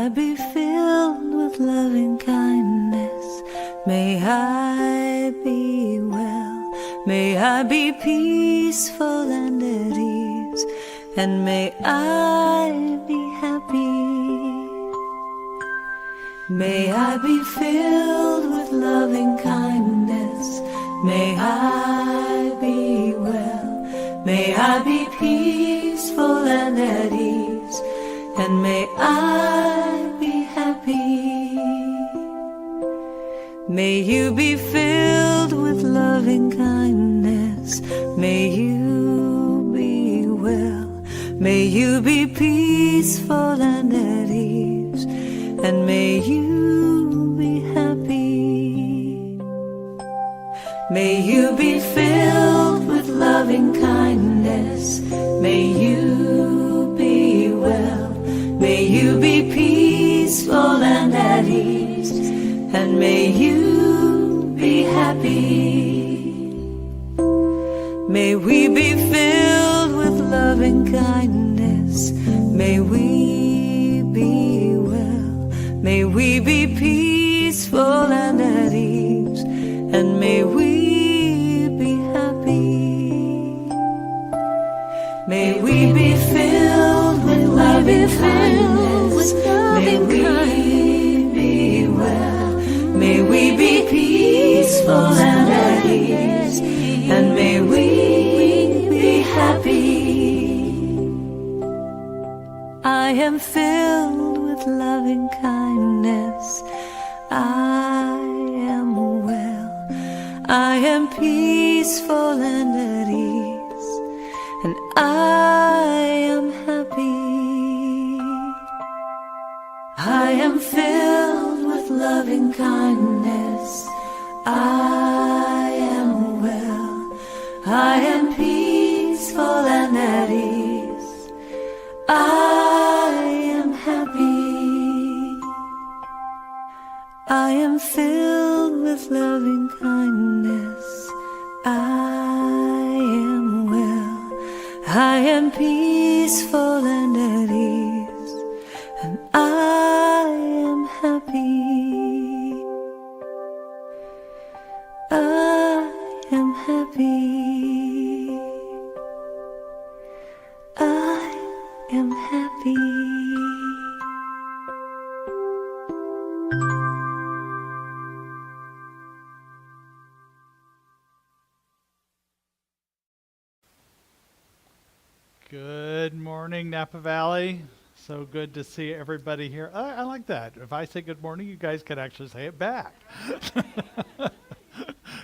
I be filled with loving kindness. May I be well. May I be peaceful and at ease. And may I be happy. May I be filled with loving kindness. May I be well. May I be peaceful and at ease. And may I be happy. May you be filled with loving kindness. May you be well. May you be peaceful and at ease. And may you be happy. May you be filled with loving kindness. May you be well. May you be peaceful and at ease. And may you be happy. May we be filled with loving kindness. May we be well. May we be peaceful and at ease. And may we be happy. May we be filled with loving kindness. May we be well. May we be peaceful and at ease. And may we be happy. I am filled with loving kindness. I am well. I am peaceful and at ease. And I am happy. I am filled with loving kindness. I am well. I am peaceful and at ease. I am happy. I am filled with loving kindness. I am well. I am peaceful and at ease. And I am happy. I am happy. I am happy. Good morning, Napa Valley. So good to see everybody here. I like that. If I say good morning, you guys can actually say it back.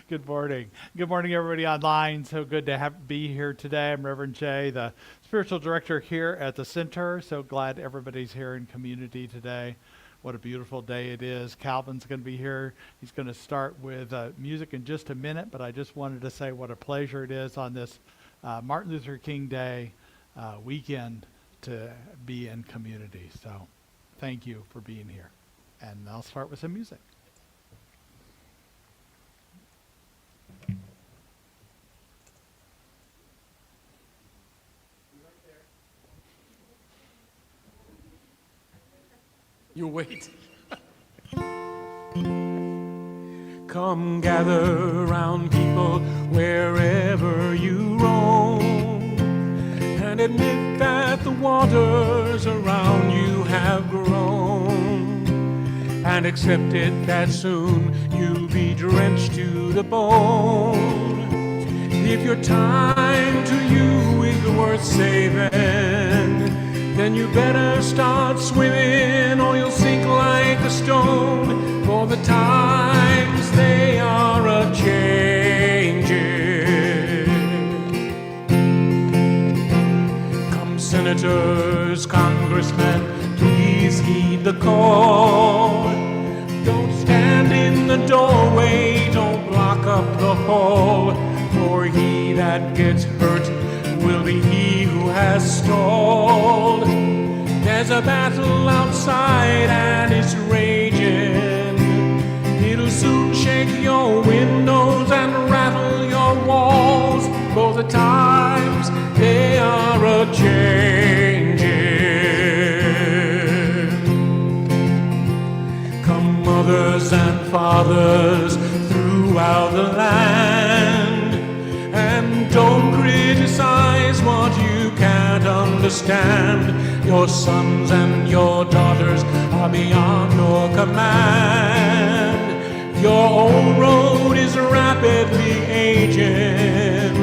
Good morning. Good morning, everybody online. So good to be here today. I'm Reverend Jay, the spiritual director here at the center. So glad everybody's here in community today. What a beautiful day it is. Calvin's going to be here. He's going to start with music in just a minute, but I just wanted to say what a pleasure it is on this Martin Luther King Day weekend to be in community. So thank you for being here. And I'll start with some music. You wait. Come gather round people wherever you roam, and admit that the waters around you have grown, and accept it that soon you'll be drenched to the bone. If your time to you is worth saving, then you better start swimming or you'll sink like a stone, for the times they are a-changing. Come senators, congressmen, please heed the call. Don't stand in the doorway, don't block up the hall, for he that gets hurt will be he who has stalled. There's a battle outside and it's raging. It'll soon shake your windows and rattle your walls, for the times they are a-changing. others throughout the land. And don't criticize what you can't understand. Your sons and your daughters are beyond your command. Your old road is rapidly aging.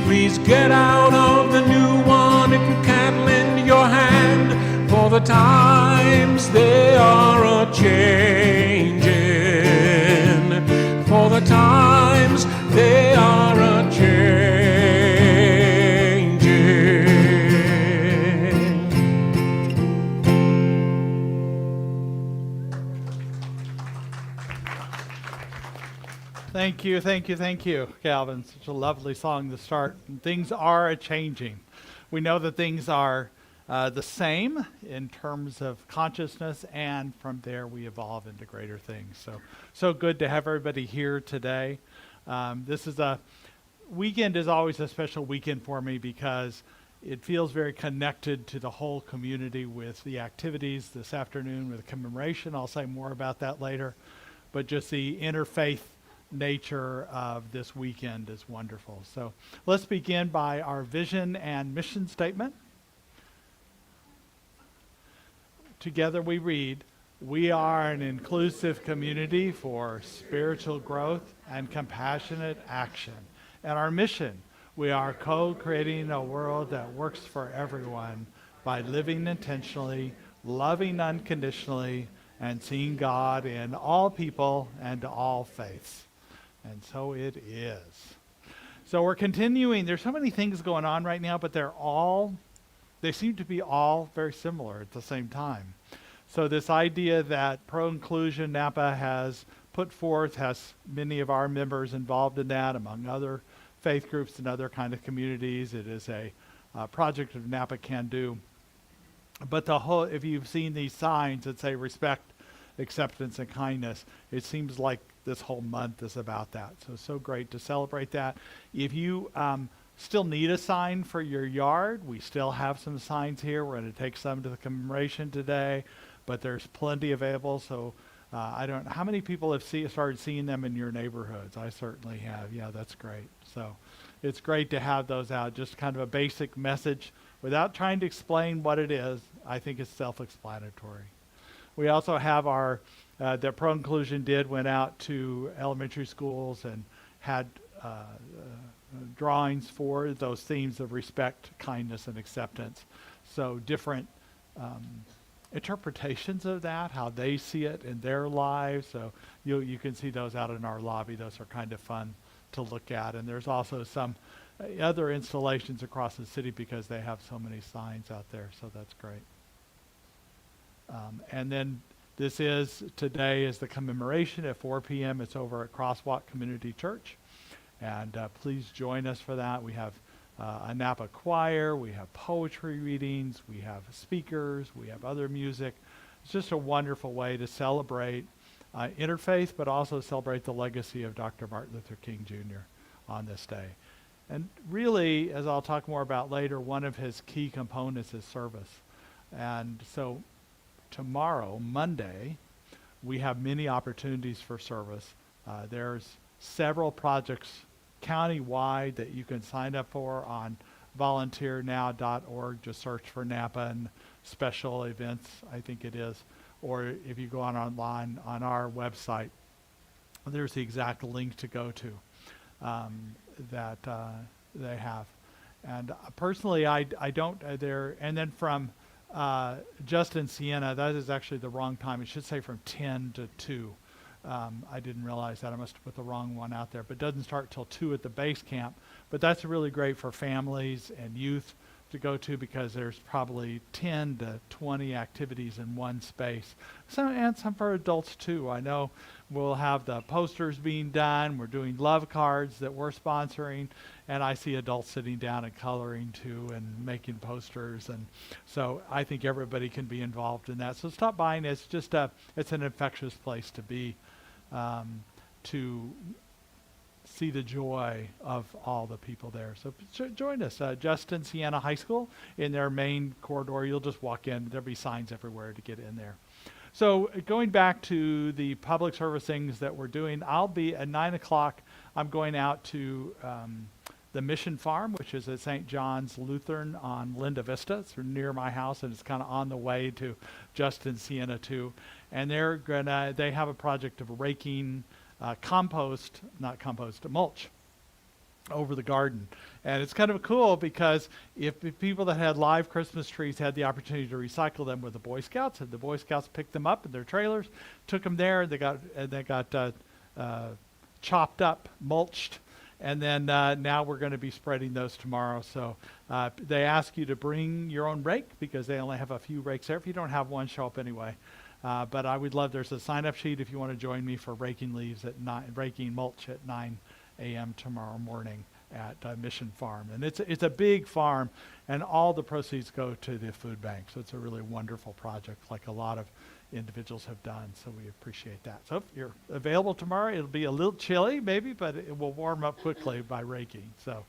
Please get out of the new one if you can't lend your hand, for the times they are a-changing. For the times they are a-changing. Thank you, Calvin. Such a lovely song to start. And things are a-changing. We know that things are the same in terms of consciousness, and from there we evolve into greater things. So good to have everybody here today. This is weekend is always a special weekend for me because it feels very connected to the whole community with the activities this afternoon with the commemoration. I'll say more about that later, but just the interfaith nature of this weekend is wonderful. So let's begin by our vision and mission statement. Together we read, "We are an inclusive community for spiritual growth and compassionate action. And our mission, we are co-creating a world that works for everyone by living intentionally, loving unconditionally, and seeing God in all people and all faiths." And so it is. So we're continuing. There's so many things going on right now, but they seem to be all very similar at the same time. So this idea that pro-inclusion Napa has put forth has many of our members involved in that, among other faith groups and other kind of communities. It is a project of Napa Can Do. But if you've seen these signs that say respect, acceptance, and kindness, it seems like this whole month is about that. So great to celebrate that. If you still need a sign for your yard, we still have some signs here. We're going to take some to the commemoration today, but there's plenty available. So I don't know how many people have started seeing them in your neighborhoods. I certainly have. Yeah, that's great. So it's great to have those out. Just kind of a basic message without trying to explain what it is. I think it's self-explanatory. We also have that pro-inclusion went out to elementary schools and had drawings for those themes of respect, kindness, and acceptance. So different interpretations of that, how they see it in their lives. So you can see those out in our lobby. Those are kind of fun to look at. And there's also some other installations across the city because they have so many signs out there. So that's great. And then today is the commemoration at 4 p.m. It's over at Crosswalk Community Church. And please join us for that. We have a Napa choir, we have poetry readings, we have speakers, we have other music. It's just a wonderful way to celebrate interfaith, but also celebrate the legacy of Dr. Martin Luther King Jr. on this day. And really, as I'll talk more about later, one of his key components is service. And so tomorrow, Monday, we have many opportunities for service. There's several projects county-wide that you can sign up for on volunteernow.org. Just search for Napa and special events, I think it is. Or if you go online on our website, there's the exact link to go to that they have. And personally, I don't, and then from Justin Siena, that is actually the wrong time. It should say from 10 to 2. I didn't realize that. I must have put the wrong one out there. But it doesn't start till 2 at the base camp. But that's really great for families and youth to go to because there's probably 10 to 20 activities in one space. And some for adults too. I know we'll have the posters being done. We're doing love cards that we're sponsoring. And I see adults sitting down and coloring too and making posters. And so I think everybody can be involved in that. So stop by, and it's just it's an infectious place to be, to see the joy of all the people there. So join us. Justin Siena High School in their main corridor. You'll just walk in. There'll be signs everywhere to get in there. So going back to the public service things that we're doing, I'll be at 9 o'clock. I'm going out to the Mission Farm, which is at St. John's Lutheran on Linda Vista. It's near my house, and it's kind of on the way to Justin Siena too. And they have a project of raking mulch over the garden. And it's kind of cool because if the people that had live Christmas trees had the opportunity to recycle them with the Boy Scouts, and the Boy Scouts picked them up in their trailers, took them there, and they got chopped up, mulched, and then now we're going to be spreading those tomorrow. So they ask you to bring your own rake because they only have a few rakes there. If you don't have one, show up anyway. But I would love, there's a sign-up sheet if you want to join me for raking mulch at 9 a.m. tomorrow morning at Mission Farm. And it's a big farm, and all the proceeds go to the food bank. So it's a really wonderful project, like a lot of individuals have done. So we appreciate that. So if you're available tomorrow, it'll be a little chilly maybe, but it will warm up quickly by raking. So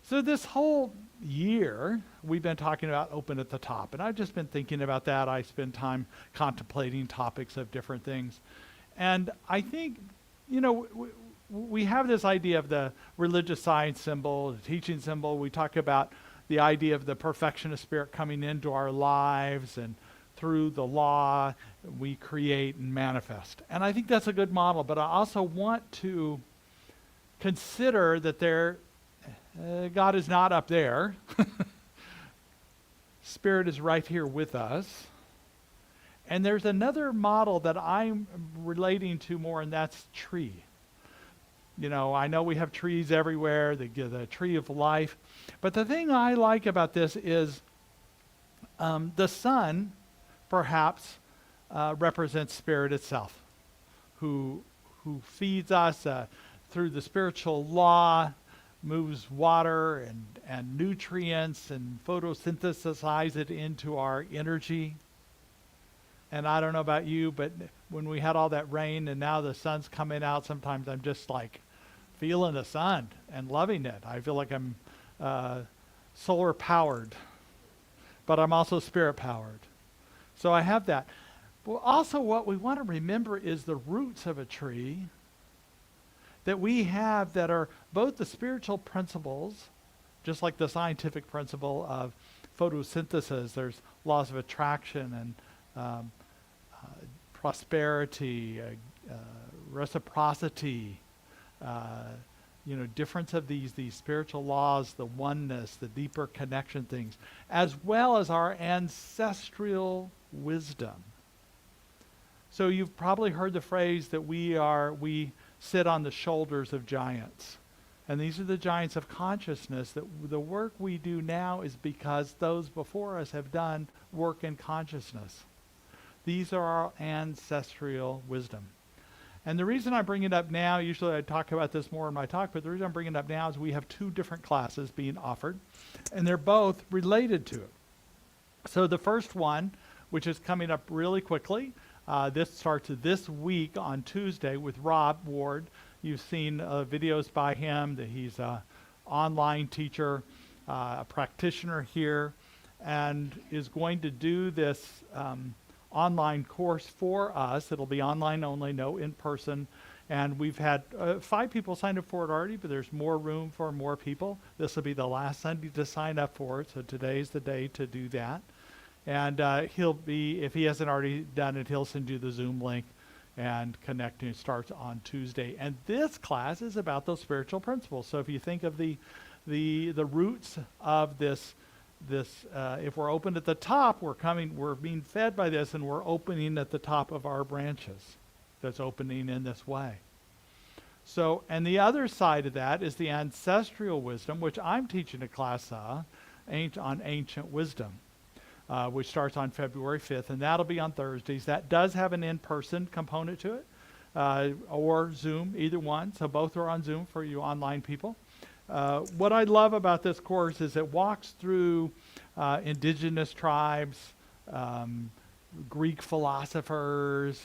this whole year, we've been talking about open at the top, and I've just been thinking about that. I spend time contemplating topics of different things. And I think, we have this idea of the religious science symbol, the teaching symbol. We talk about the idea of the perfectionist spirit coming into our lives, and through the law, we create and manifest. And I think that's a good model, but I also want to consider that God is not up there. Spirit is right here with us. And there's another model that I'm relating to more, and that's tree. I know we have trees everywhere, the tree of life. But the thing I like about this is the sun, perhaps, represents spirit itself, who feeds us through the spiritual law, moves water and nutrients and photosynthesizes it into our energy. And I don't know about you, but when we had all that rain and now the sun's coming out, sometimes I'm just like feeling the sun and loving it. I feel like I'm solar powered, but I'm also spirit powered. So I have that. Well, also what we want to remember is the roots of a tree that we have that are both the spiritual principles, just like the scientific principle of photosynthesis. There's laws of attraction and prosperity, reciprocity, difference of these spiritual laws, the oneness, the deeper connection things, as well as our ancestral wisdom. So you've probably heard the phrase that we sit on the shoulders of giants. And these are the giants of consciousness, that the work we do now is because those before us have done work in consciousness. These are our ancestral wisdom. And the reason I bring it up now, usually I talk about this more in my talk, but the reason I'm bringing it up now is we have 2 different classes being offered, and they're both related to it. So the first one, which is coming up really quickly, this starts this week on Tuesday with Rob Ward. You've seen videos by him, that he's an online teacher, a practitioner here, and is going to do this online course for us. It'll be online only, no in person. And we've had 5 people sign up for it already, but there's more room for more people. This will be the last Sunday to sign up for it, so today's the day to do that. And if he hasn't already done it, he'll send you the Zoom link and connecting. It starts on Tuesday. And this class is about those spiritual principles. So if you think of the roots of this, if we're open at the top, we're being fed by this, and we're opening at the top of our branches. That's opening in this way. So, and the other side of that is the ancestral wisdom, which I'm teaching a class on ancient wisdom, which starts on February 5th, and that'll be on Thursdays. That does have an in-person component to it, or Zoom, either one. So both are on Zoom for you online people. What I love about this course is it walks through indigenous tribes, Greek philosophers,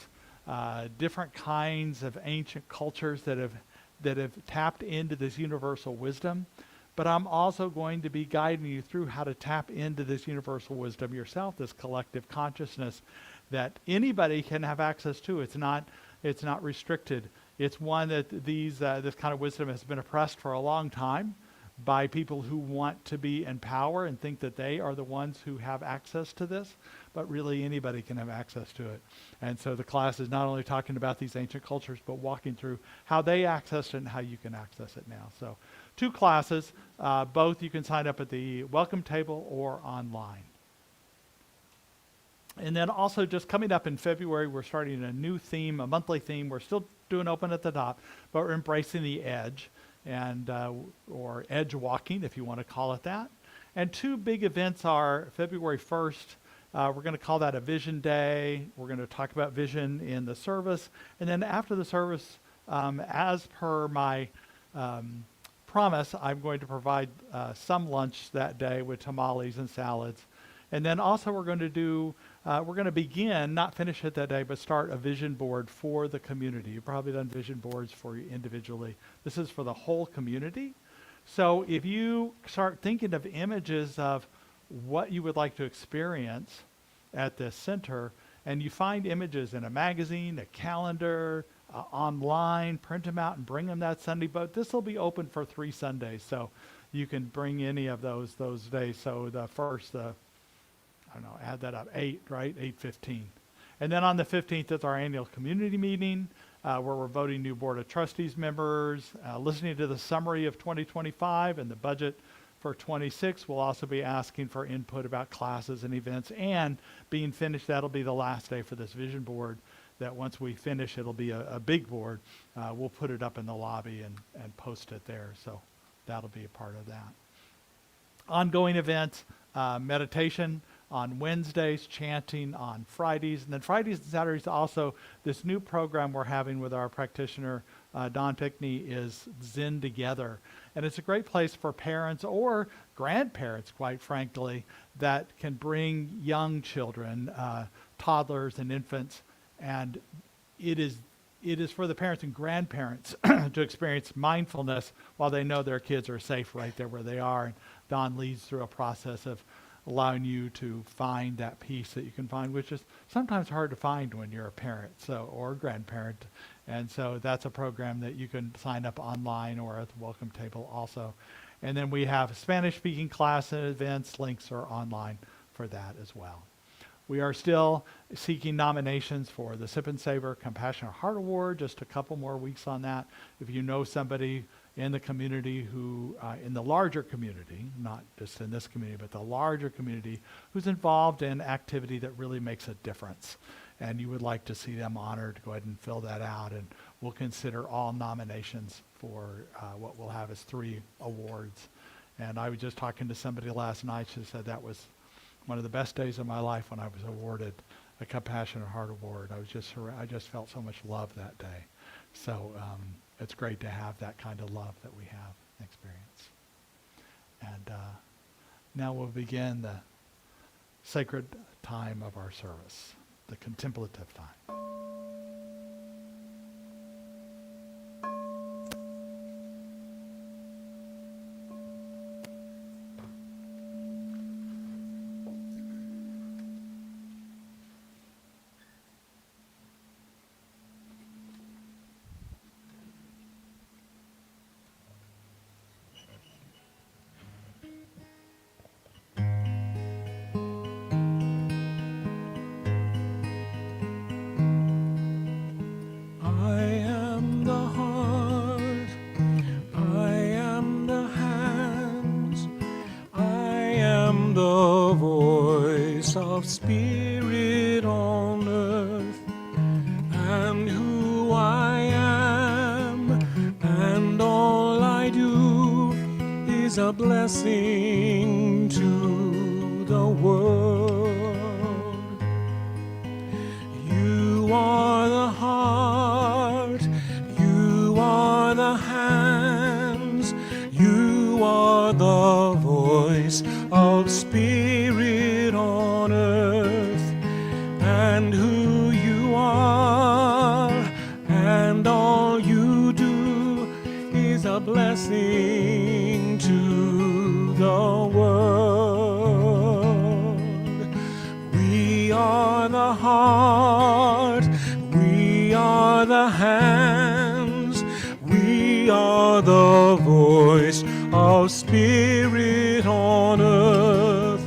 different kinds of ancient cultures that have tapped into this universal wisdom. but I'm also going to be guiding you through how to tap into this universal wisdom yourself, this collective consciousness that anybody can have access to. It's not restricted. It's one that this kind of wisdom has been oppressed for a long time by people who want to be in power and think that they are the ones who have access to this, but really anybody can have access to it. And so the class is not only talking about these ancient cultures, but walking through how they accessed it and how you can access it now. So 2 classes, both you can sign up at the welcome table or online. And then also just coming up in February, we're starting a new theme, a monthly theme. We're still doing open at the top, but we're embracing the edge, and or edge walking, if you want to call it that. And 2 big events are February 1st. We're going to call that a Vision Day. We're going to talk about vision in the service. And then after the service, as per my promise, I'm going to provide some lunch that day with tamales and salads. And then also we're going to begin, not finish it that day, but start a vision board for the community. You've probably done vision boards for you individually. This is for the whole community. So if you start thinking of images of what you would like to experience at this center, and you find images in a magazine, a calendar, online, print them out and bring them that Sunday. But this will be open for 3 Sundays, so you can bring any of those days. So the first, I don't know, add that up, 8, right? 8/15. And then on the 15th is our annual community meeting, where we're voting new Board of Trustees members, listening to the summary of 2025 and the budget for 26. We'll also be asking for input about classes and events, and being finished, that'll be the last day for this vision board, that once we finish, it'll be a big board. We'll put it up in the lobby and post it there. So that'll be a part of that. Ongoing events, meditation on Wednesdays, chanting on Fridays, and then Fridays and Saturdays also this new program we're having with our practitioner, Don Pickney, is Zen Together. And it's a great place for parents or grandparents, quite frankly, that can bring young children, toddlers and infants, and it is for the parents and grandparents to experience mindfulness while they know their kids are safe right there where they are. And Don leads through a process of allowing you to find that peace that you can find, which is sometimes hard to find when you're a parent or a grandparent. And so that's a program that you can sign up online or at the welcome table also. And then we have Spanish-speaking class and events. Links are online for that as well. We are still seeking nominations for the Sip and Savor Compassionate Heart Award. Just a couple more weeks on that. If you know somebody in the community who, in the larger community, not just in this community, but the larger community, who's involved in activity that really makes a difference, and you would like to see them honored, go ahead and fill that out, and we'll consider all nominations for what we'll have as 3 awards. And I was just talking to somebody last night who said that was one of the best days of my life when I was awarded a Compassionate Heart Award. I just felt so much love that day. So it's great to have that kind of love that we have and experience. And now we'll begin the sacred time of our service, the contemplative time. Of spirit on earth, and who I am, and all I do is a blessing to the world. You are the heart, you are the hands, you are the voice of spirit on earth, and who you are, and all you do is is a blessing to the world. We are the heart, we are the hands, we are the voice of spirit on earth,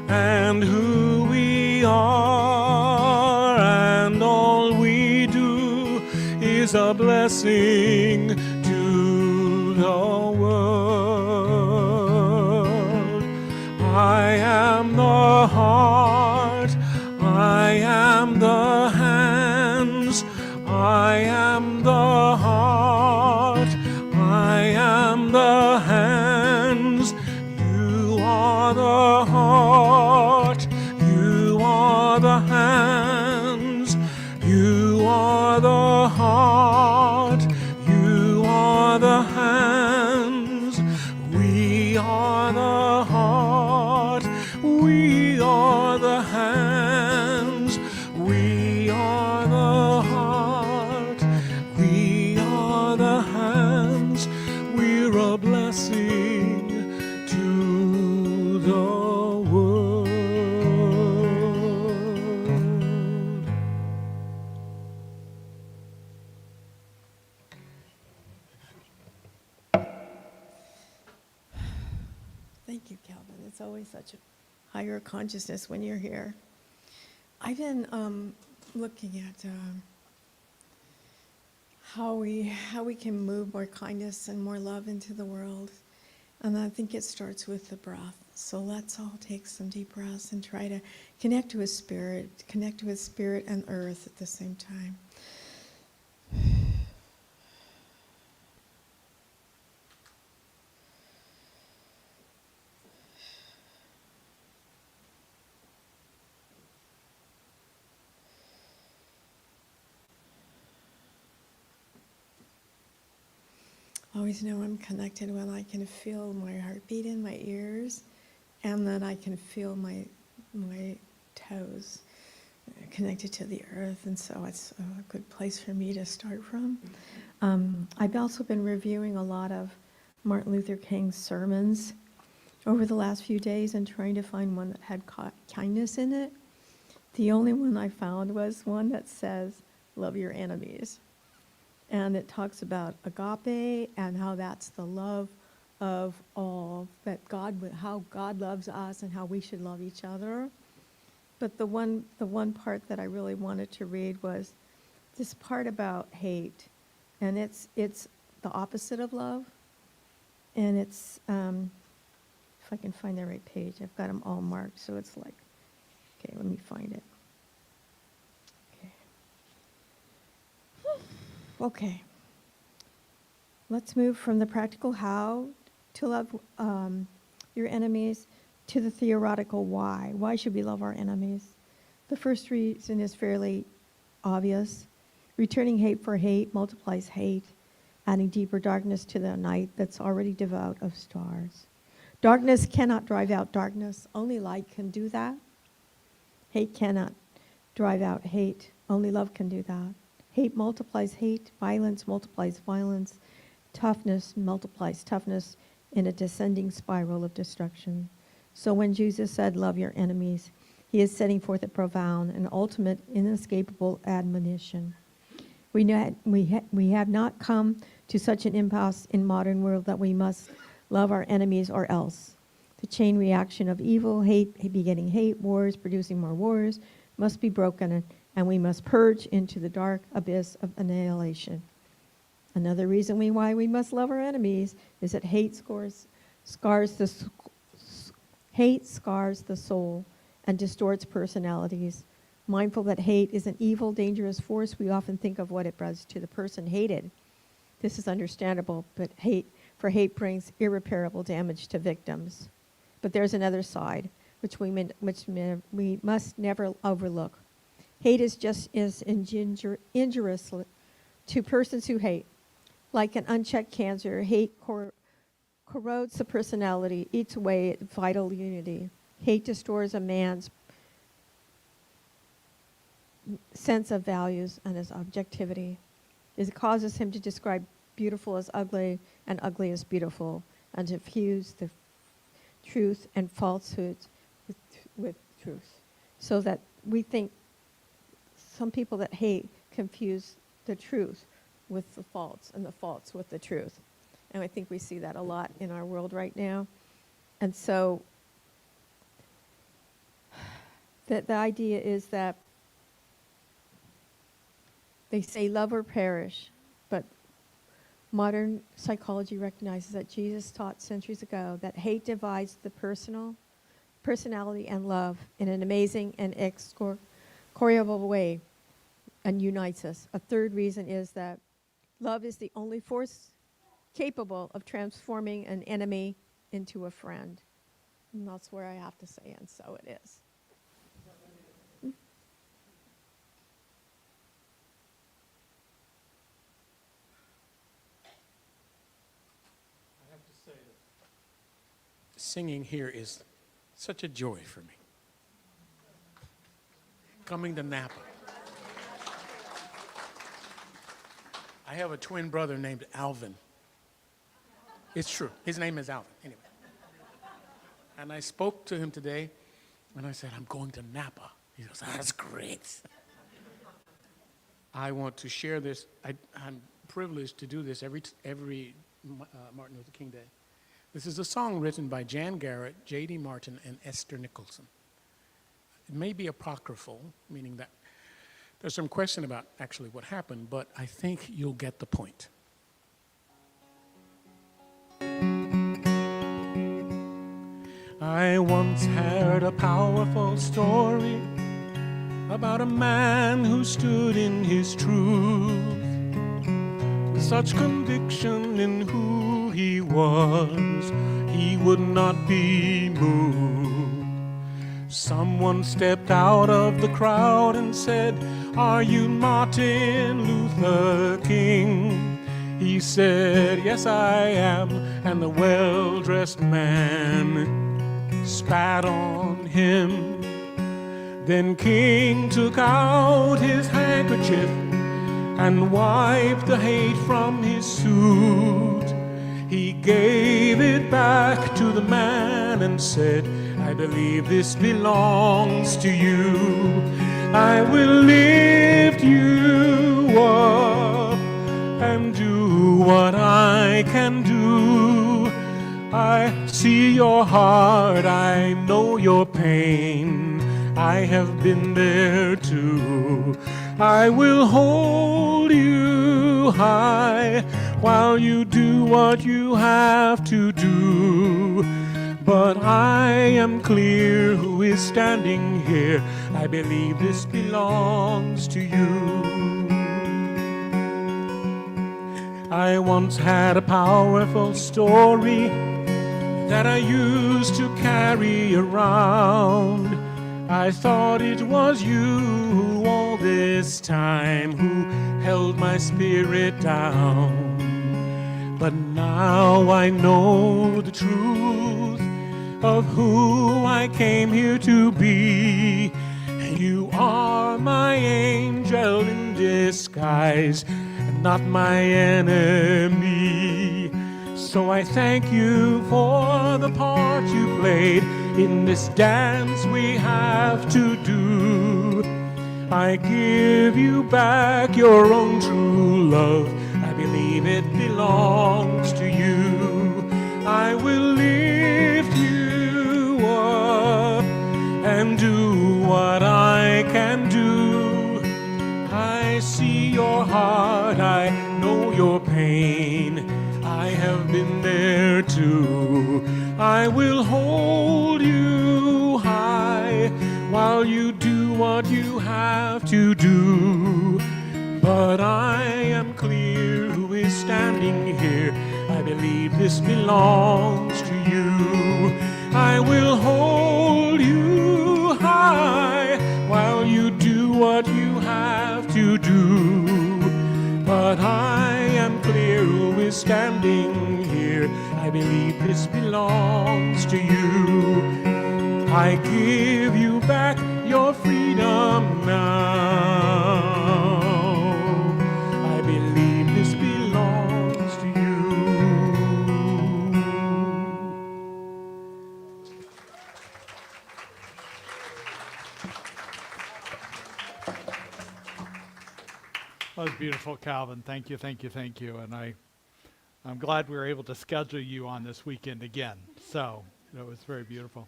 and who we are and all we do is a blessing to the world. I am the heart, I am the hands, I am the heart, I am the hands. You are the heart, you are the hands, you are the heart, you are the hands. We are the heart, we are the hands, we are the heart, we are the hands. We're a blessing to the world. Thank you, Calvin. It's always such a higher consciousness when you're here. I've been looking at how we can move more kindness and more love into the world, and I think it starts with the breath. So let's all take some deep breaths and try to connect with spirit and earth at the same time. I always know I'm connected when I can feel my heartbeat in my ears, and then I can feel my toes connected to the earth, and so it's a good place for me to start from. I've also been reviewing a lot of Martin Luther King's sermons over the last few days and trying to find one that had kindness in it. The only one I found was one that says, "Love your enemies." And it talks about agape and how that's the love of all, that how God loves us and how we should love each other. But the one part that I really wanted to read was this part about hate, and it's the opposite of love. And it's if I can find the right page, I've got them all marked, so it's like, okay, let me find it. Okay, let's move from the practical how to love your enemies to the theoretical why. Why should we love our enemies? The first reason is fairly obvious. Returning hate for hate multiplies hate, adding deeper darkness to the night that's already devoid of stars. Darkness cannot drive out darkness. Only light can do that. Hate cannot drive out hate. Only love can do that. Hate multiplies hate, violence multiplies violence, toughness multiplies toughness in a descending spiral of destruction. So when Jesus said, "Love your enemies," he is setting forth a profound and ultimate inescapable admonition. We have not come to such an impasse in modern world that we must love our enemies or else. The chain reaction of evil, hate begetting hate, wars producing more wars, must be broken, and we must purge into the dark abyss of annihilation. Another reason why we must love our enemies is that hate scars the soul and distorts personalities. Mindful that hate is an evil, dangerous force, we often think of what it does to the person hated. This is understandable, but hate brings irreparable damage to victims. But there's another side, which we must never overlook. Hate is just as injurious to persons who hate. Like an unchecked cancer, hate corrodes the personality, eats away at vital unity. Hate destroys a man's sense of values and his objectivity. It causes him to beautiful is ugly and ugly is beautiful, and to fuse the truth and falsehood with truth. So that we think some people that hate confuse the truth with the false and the false with the truth. And I think we see that a lot in our world right now. And so the idea is that they say love or perish, but modern psychology recognizes that Jesus taught centuries ago that hate divides the personality and love in an amazing and excoriable way and unites us. A third reason is that love is the only force capable of transforming an enemy into a friend. And that's where I have to say, and so it is. Singing here is such a joy for me. Coming to Napa. I have a twin brother named Alvin. It's true. His name is Alvin. Anyway. And I spoke to him today, and I said, I'm going to Napa. He goes, that's great. I want to share this. I'm privileged to do this every Martin Luther King Day. This is a song written by Jan Garrett, J.D. Martin, and Esther Nicholson. It may be apocryphal, meaning that there's some question about actually what happened, but I think you'll get the point. I once heard a powerful story about a man who stood in his truth, with such conviction in who he was, he would not be moved. Someone stepped out of the crowd and said, "Are you Martin Luther King?" He said, "Yes, I am." And the well-dressed man spat on him. Then King took out his handkerchief and wiped the hate from his suit. He gave it back to the man and said, "I believe this belongs to you. I will lift you up and do what I can do. I see your heart, I know your pain. I have been there too. I will hold you high while you do what you have to do. But I am clear who is standing here. I believe this belongs to you." I once had a powerful story that I used to carry around. I thought it was you all this time who held my spirit down. But now I know the truth of who I came here to be. You are my angel in disguise, and not my enemy. So I thank you for the part you played in this dance we have to do. I give you back your own true love. I believe it belongs to you. I will lift you up and do what I can do. I see your heart, I know your pain. I have been there too. I will hold you high while you do what you have to do. But I am clear who is standing here. I believe this belongs to you. I will hold you high while you do what you have to do. But I am clear who is standing here. I believe this belongs to you. I give you back your freedom now. I believe this belongs Beautiful, Calvin. Thank you, thank you, thank you. And I'm glad we were able to schedule you on this weekend again. So it was very beautiful.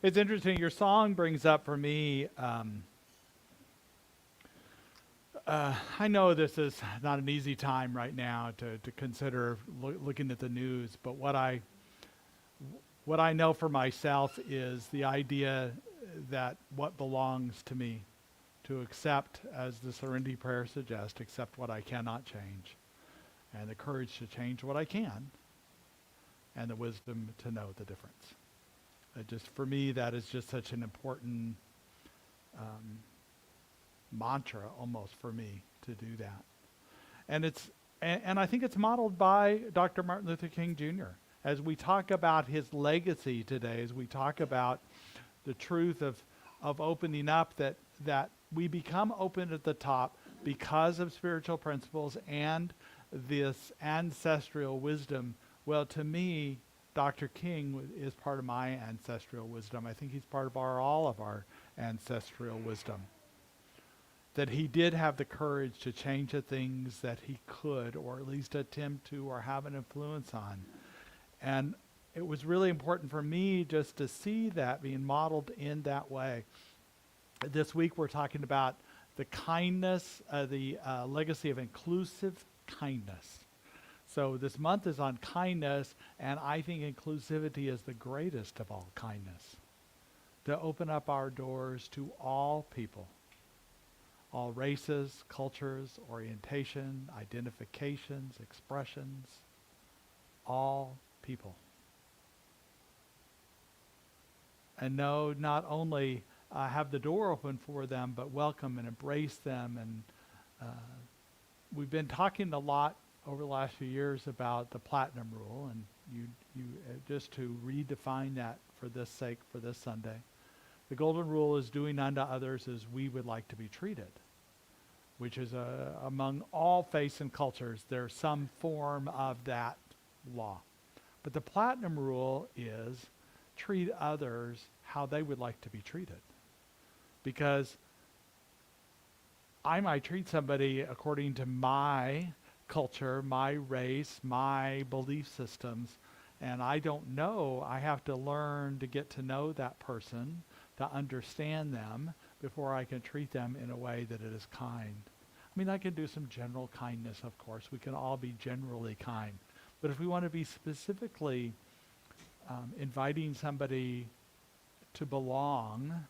It's interesting. Your song brings up for me. I know this is not an easy time right now to consider looking at the news, but what I know for myself is the idea that what belongs to me, to accept, as the Serenity Prayer suggests, accept what I cannot change, and the courage to change what I can, and the wisdom to know the difference. For me, that is just such an important mantra almost for me to do that. And I think it's modeled by Dr. Martin Luther King Jr. As we talk about his legacy today, as we talk about the truth of opening up, that we become open at the top because of spiritual principles and this ancestral wisdom. Well, to me, Dr. King is part of my ancestral wisdom. I think he's part of all of our ancestral wisdom. That he did have the courage to change the things that he could, or at least attempt to, or have an influence on. And it was really important for me just to see that being modeled in that way. This week we're talking about the kindness, the legacy of inclusive kindness. So this month is on kindness, and I think inclusivity is the greatest of all kindness. To open up our doors to all people, all races, cultures, orientation, identifications, expressions, all people. And no, not only have the door open for them, but welcome and embrace them. And we've been talking a lot over the last few years about the platinum rule, and you just to redefine that for this sake, for this Sunday. The golden rule is doing unto others as we would like to be treated, which is among all faiths and cultures, there's some form of that law. But the platinum rule is treat others how they would like to be treated. Because I might treat somebody according to my culture, my race, my belief systems, and I don't know. I have to learn to get to know that person, to understand them, before I can treat them in a way that it is kind. I mean, I can do some general kindness, of course. We can all be generally kind. But if we want to be specifically inviting somebody to belong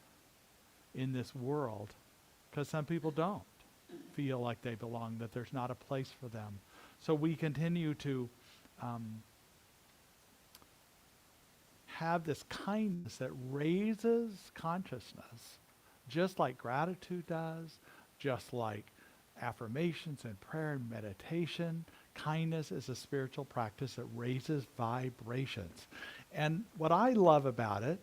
in this world, because some people don't feel like they belong, that there's not a place for them. So we continue to have this kindness that raises consciousness, just like gratitude does, just like affirmations and prayer and meditation. Kindness is a spiritual practice that raises vibrations. And what I love about it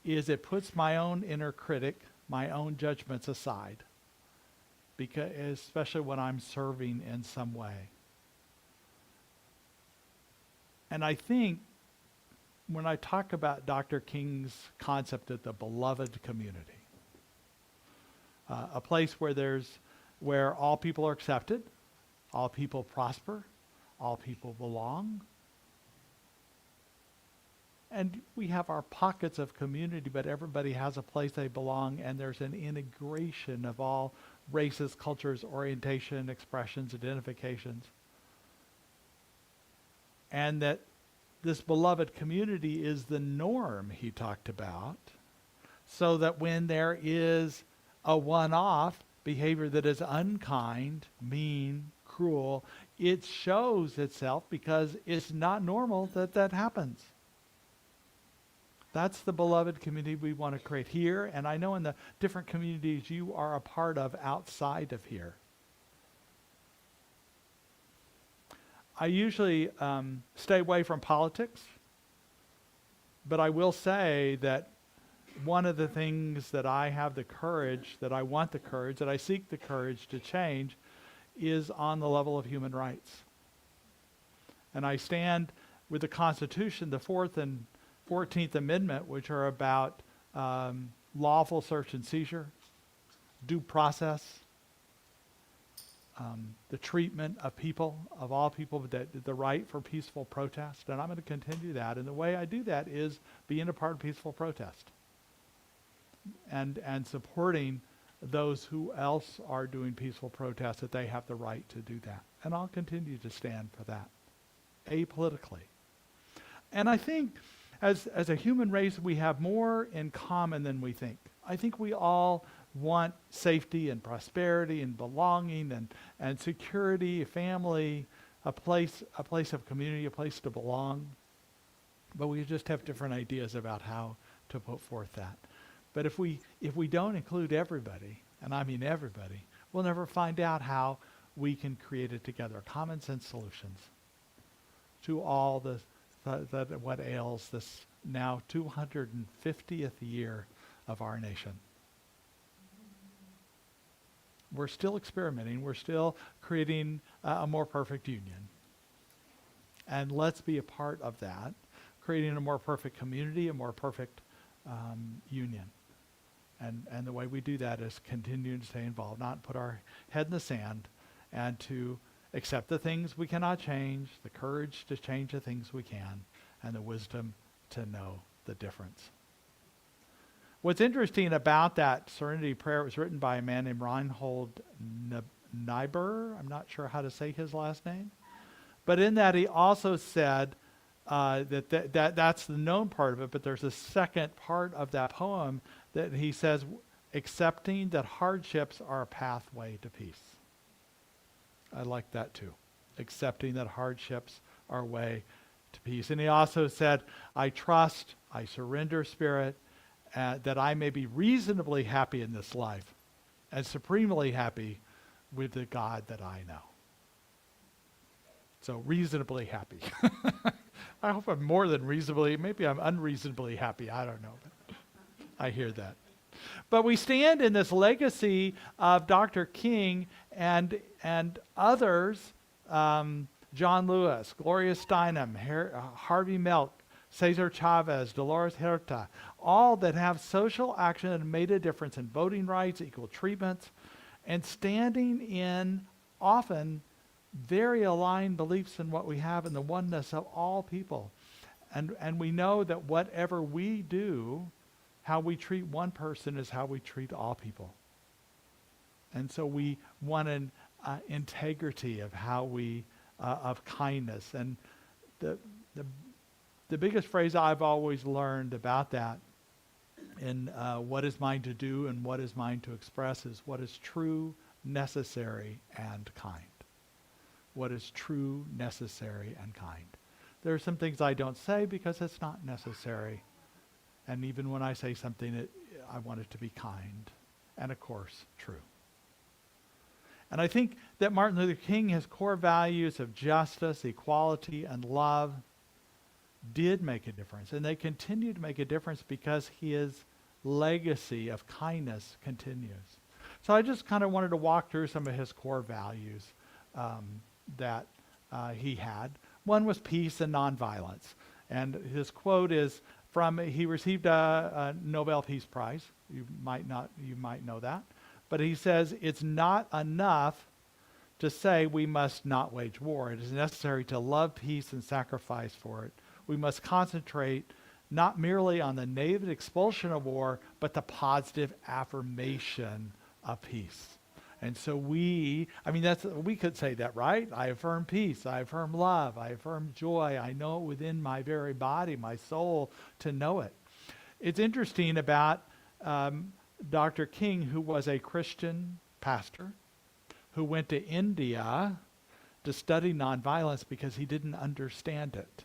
is it puts my own inner critic, my own judgments aside, because especially when I'm serving in some way. And I think when I talk about Dr. King's concept of the beloved community, a place where all people are accepted, all people prosper, all people belong. And we have our pockets of community, but everybody has a place they belong, and there's an integration of all races, cultures, orientation, expressions, identifications. And that this beloved community is the norm he talked about, so that when there is a one-off behavior that is unkind, mean, cruel, it shows itself because it's not normal that happens. That's the beloved community we want to create here, and I know in the different communities you are a part of outside of here. I usually stay away from politics, but I will say that one of the things that I have the courage, that I want the courage, that I seek the courage to change is on the level of human rights. And I stand with the Constitution, the 4th and 14th Amendment, which are about lawful search and seizure, due process, the treatment of people, of all people, the right for peaceful protest, and I'm going to continue that. And the way I do that is being a part of peaceful protest and supporting those who else are doing peaceful protests, that they have the right to do that. And I'll continue to stand for that, apolitically. And I think as a human race, we have more in common than we think. I think we all want safety and prosperity and belonging and security, a family, a place of community, a place to belong. But we just have different ideas about how to put forth that. But if we don't include everybody, and I mean everybody, we'll never find out how we can create it together. Common sense solutions to all what ails this now 250th year of our nation. We're still experimenting. We're still creating a more perfect union. And let's be a part of that, creating a more perfect community, a more perfect union. And the way we do that is continue to stay involved, not put our head in the sand, and to accept the things we cannot change, the courage to change the things we can, and the wisdom to know the difference. What's interesting about that serenity prayer, it was written by a man named Reinhold Niebuhr. I'm not sure how to say his last name. But in that he also said that's the known part of it, but there's a second part of that poem that he says, accepting that hardships are a pathway to peace. I like that too. Accepting that hardships are a way to peace. And he also said, I trust, I surrender, Spirit, that I may be reasonably happy in this life and supremely happy with the God that I know. So reasonably happy. I hope I'm more than reasonably, maybe I'm unreasonably happy. I don't know. But I hear that. But we stand in this legacy of Dr. King and others, John Lewis, Gloria Steinem, Harvey Milk, Cesar Chavez, Dolores Huerta, all that have social action and made a difference in voting rights, equal treatments, and standing in often very aligned beliefs in what we have in the oneness of all people. And we know that whatever we do, how we treat one person is how we treat all people. And so we want an integrity of how we, of kindness. And the biggest phrase I've always learned about that in what is mine to do and what is mine to express is what is true, necessary, and kind. What is true, necessary, and kind. There are some things I don't say because it's not necessary. And even when I say something, I want it to be kind and, of course, true. And I think that Martin Luther King, his core values of justice, equality, and love did make a difference. And they continue to make a difference because his legacy of kindness continues. So I just kind of wanted to walk through some of his core values that he had. One was peace and nonviolence. And his quote is he received a Nobel Peace Prize. You might know that. But he says, it's not enough to say we must not wage war. It is necessary to love peace and sacrifice for it. We must concentrate not merely on the negative expulsion of war, but the positive affirmation of peace. And so we could say that, right? I affirm peace, I affirm love, I affirm joy. I know it within my very body, my soul, to know it. It's interesting about Dr. King, who was a Christian pastor, who went to India to study nonviolence because he didn't understand it.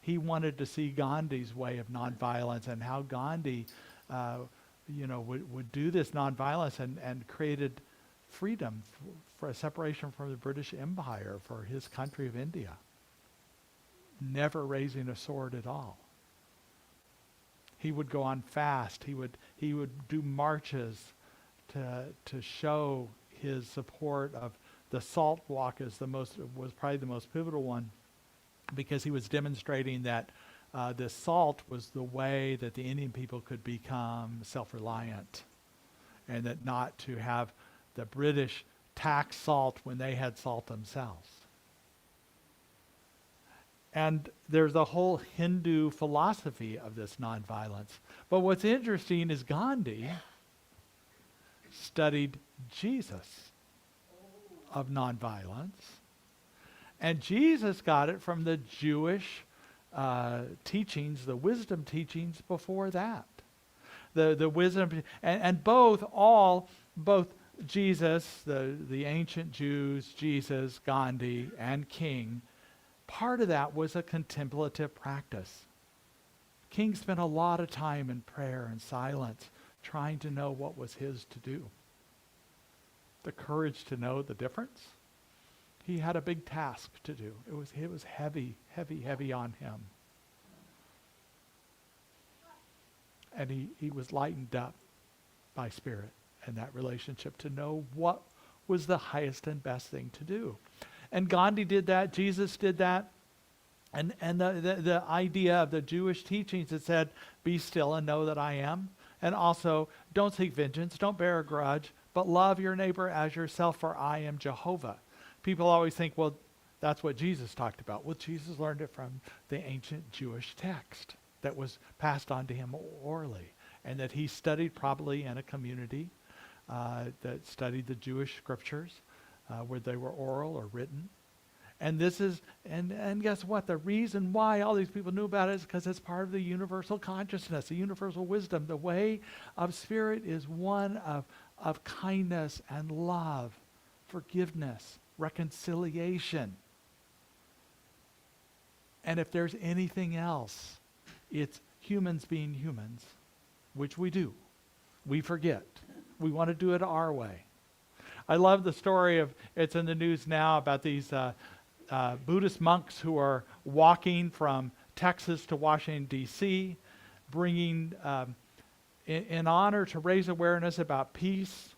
He wanted to see Gandhi's way of nonviolence and how Gandhi would do this nonviolence and created freedom for a separation from the British Empire for his country of India, never raising a sword at all. He would go on fast. He would do marches to show his support of the Salt Walk was probably the most pivotal one, because he was demonstrating that the salt was the way that the Indian people could become self-reliant, and that not to have the British tax salt when they had salt themselves. And there's a whole Hindu philosophy of this nonviolence. But what's interesting is Gandhi studied Jesus of nonviolence. And Jesus got it from the Jewish teachings, the wisdom teachings before that. The wisdom, and both Jesus, the ancient Jews, Jesus, Gandhi, and King, part of that was a contemplative practice. King spent a lot of time in prayer and silence trying to know what was his to do. The courage to know the difference. He had a big task to do. It was heavy, heavy, heavy on him. And he was lightened up by Spirit in that relationship to know what was the highest and best thing to do. And Gandhi did that. Jesus did that. And the idea of the Jewish teachings that said, be still and know that I am. And also, don't seek vengeance, don't bear a grudge, but love your neighbor as yourself, for I am Jehovah. People always think, well, that's what Jesus talked about. Well, Jesus learned it from the ancient Jewish text that was passed on to him orally, and that he studied probably in a community that studied the Jewish scriptures, where they were oral or written. And this is, and guess what? The reason why all these people knew about it is because it's part of the universal consciousness, the universal wisdom. The way of Spirit is one of kindness and love, forgiveness, reconciliation. And if there's anything else, it's humans being humans, which we do. We forget. We want to do it our way. I love the story of, it's in the news now, about these Buddhist monks who are walking from Texas to Washington, D.C., bringing, in honor to raise awareness about peace,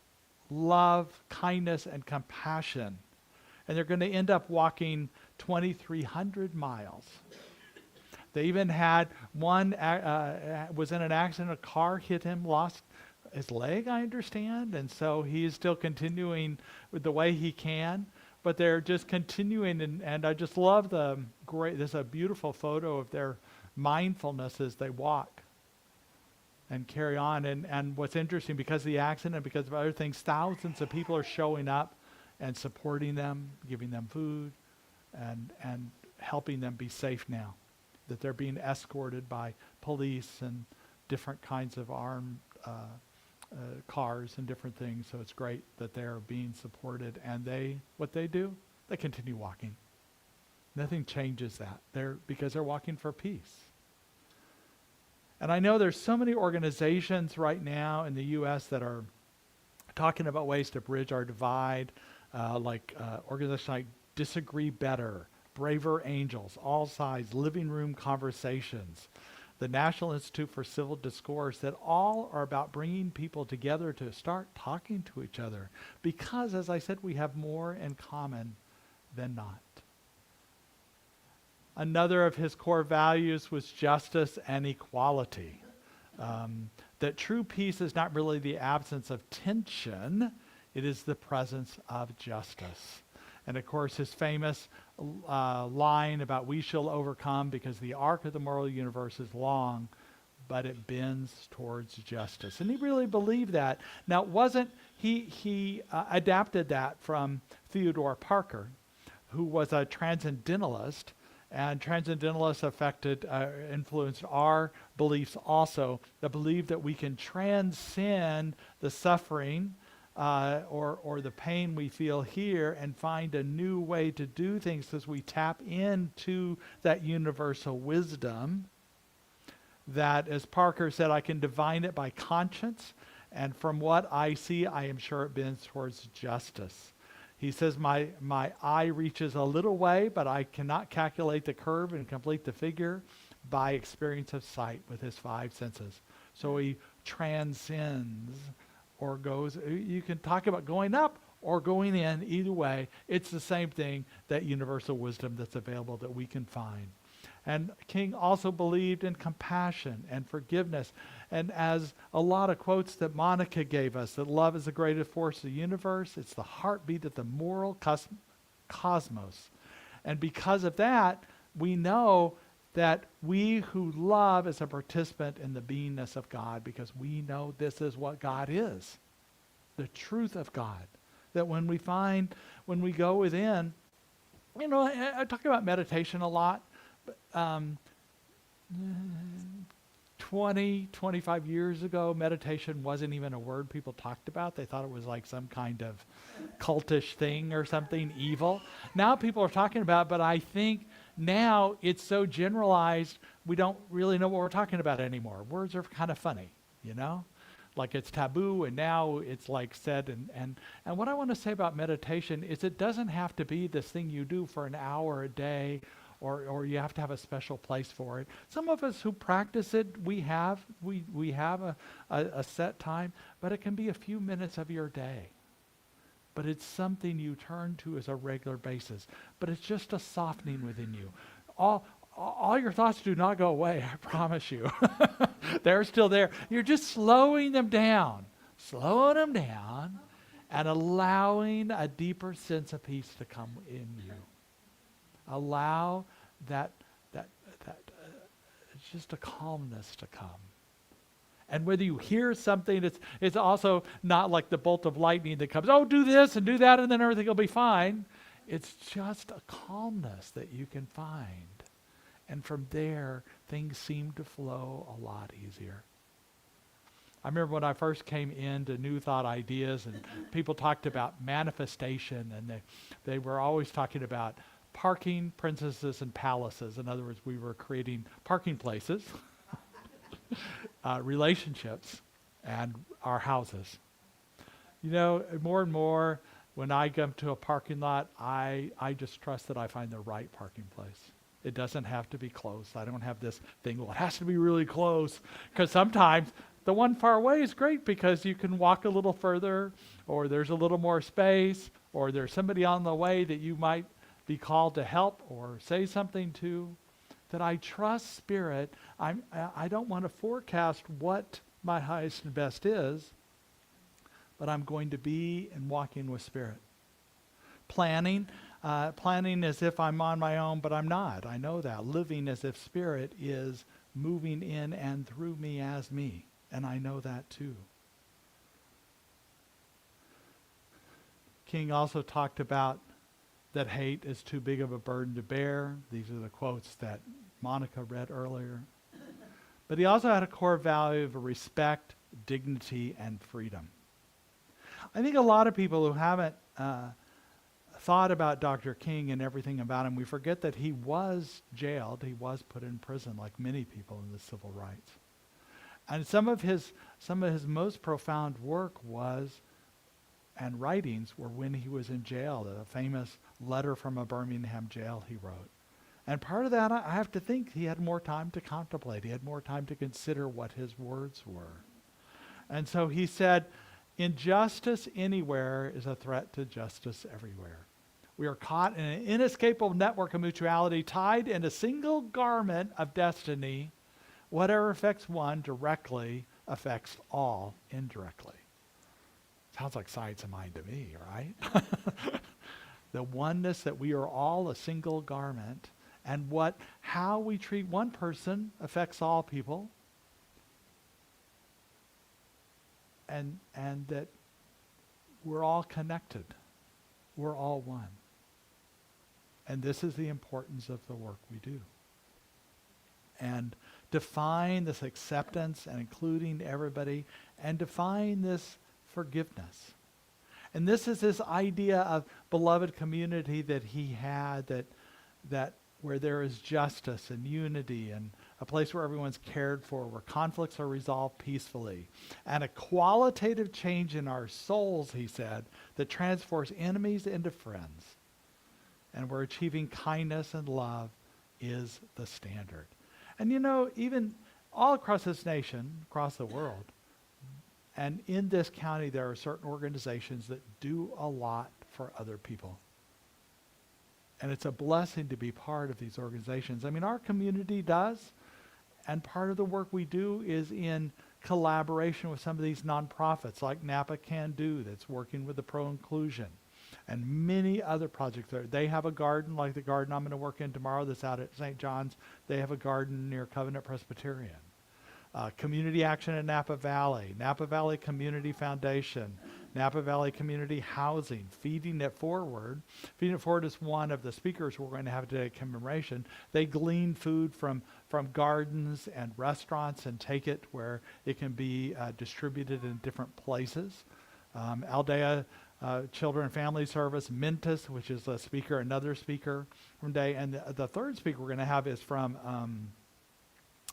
love, kindness, and compassion. And they're going to end up walking 2,300 miles. They even had one, was in an accident, a car hit him, lost his leg, I understand, and so he's still continuing with the way he can. But they're just continuing, and I just love there's a beautiful photo of their mindfulness as they walk and carry on. And what's interesting, because of the accident, because of other things, thousands of people are showing up and supporting them, giving them food, and helping them be safe now. That they're being escorted by police and different kinds of armed cars and different things. So it's great that they're being supported. And what they do, they continue walking. Nothing changes that. Because they're walking for peace. And I know there's so many organizations right now in the U.S. that are talking about ways to bridge our divide, like organizations like Disagree Better, Braver Angels, All Sides, Living Room Conversations, the National Institute for Civil Discourse, that all are about bringing people together to start talking to each other. Because, as I said, we have more in common than not. Another of his core values was justice and equality. That true peace is not really the absence of tension, it is the presence of justice. And of course, his famous line about we shall overcome because the arc of the moral universe is long, but it bends towards justice. And he really believed that. Now, he adapted that from Theodore Parker, who was a transcendentalist, and transcendentalists influenced our beliefs also, the belief that we can transcend the suffering or the pain we feel here and find a new way to do things as we tap into that universal wisdom that, as Parker said, I can divine it by conscience, and from what I see, I am sure it bends towards justice. He says, my eye reaches a little way, but I cannot calculate the curve and complete the figure by experience of sight with his five senses. So he transcends or goes, you can talk about going up or going in, either way, it's the same thing, that universal wisdom that's available that we can find. And King also believed in compassion and forgiveness. And as a lot of quotes that Monica gave us, that love is the greatest force of the universe, it's the heartbeat of the moral cosmos. And because of that, we know that we who love is a participant in the beingness of God, because we know this is what God is, the truth of God. That when we go within, I talk about meditation a lot, but 25 years ago, meditation wasn't even a word people talked about. They thought it was like some kind of cultish thing or something evil. Now people are talking about it, but I think now it's so generalized, we don't really know what we're talking about anymore. Words are kind of funny, like it's taboo, and now it's like said. And what I want to say about meditation is it doesn't have to be this thing you do for an hour a day, or you have to have a special place for it. Some of us who practice it, we have a set time, but it can be a few minutes of your day. But it's something you turn to as a regular basis. But it's just a softening within you. All your thoughts do not go away, I promise you. They're still there. You're just slowing them down, and allowing a deeper sense of peace to come in you. Allow that it's just a calmness to come. And whether you hear something, it's also not like the bolt of lightning that comes, oh, do this and do that, and then everything will be fine. It's just a calmness that you can find. And from there, things seem to flow a lot easier. I remember when I first came into New Thought Ideas, and people talked about manifestation, and they were always talking about parking, princesses, and palaces. In other words, we were creating parking places, relationships, and our houses. More and more, when I come to a parking lot, I just trust that I find the right parking place. It doesn't have to be close. I don't have this thing, well, it has to be really close. Because sometimes the one far away is great because you can walk a little further, or there's a little more space, or there's somebody on the way that you might be called to help or say something to. That I trust Spirit. I don't want to forecast what my highest and best is, but I'm going to be and walking with Spirit. Planning as if I'm on my own, but I'm not. I know that. Living as if Spirit is moving in and through me as me, and I know that too. King also talked about that hate is too big of a burden to bear. These are the quotes that Monica read earlier. But he also had a core value of respect, dignity, and freedom. I think a lot of people who haven't thought about Dr. King and everything about him, we forget that he was jailed, he was put in prison like many people in the civil rights. And some of his most profound work and writings were when he was in jail. The famous letter from a Birmingham jail he wrote. And part of that, I have to think, he had more time to contemplate. He had more time to consider what his words were. And so he said, injustice anywhere is a threat to justice everywhere. We are caught in an inescapable network of mutuality, tied in a single garment of destiny. Whatever affects one directly affects all indirectly. Sounds like science of mind to me, right? The oneness that we are all a single garment, and how we treat one person affects all people, and that we're all connected. We're all one. And this is the importance of the work we do. And define this acceptance and including everybody, and define this forgiveness. And this is this idea of beloved community that he had, that where there is justice and unity, and a place where everyone's cared for, where conflicts are resolved peacefully, and a qualitative change in our souls, he said, that transforms enemies into friends, and where achieving kindness and love is the standard. And even all across this nation, across the world, and in this county, there are certain organizations that do a lot for other people. And it's a blessing to be part of these organizations. I mean, our community does, and part of the work we do is in collaboration with some of these nonprofits like Napa Can Do that's working with the pro-inclusion, and many other projects there. They have a garden like the garden I'm going to work in tomorrow that's out at St. John's. They have a garden near Covenant Presbyterian. Community action in Napa Valley Community Foundation, Napa Valley Community Housing, Feeding It Forward. Feeding It Forward is one of the speakers we're going to have today at commemoration. They glean food from gardens and restaurants and take it where it can be distributed in different places. Aldea Children and Family Service, Mentis, which is another speaker from day. And the third speaker we're going to have is from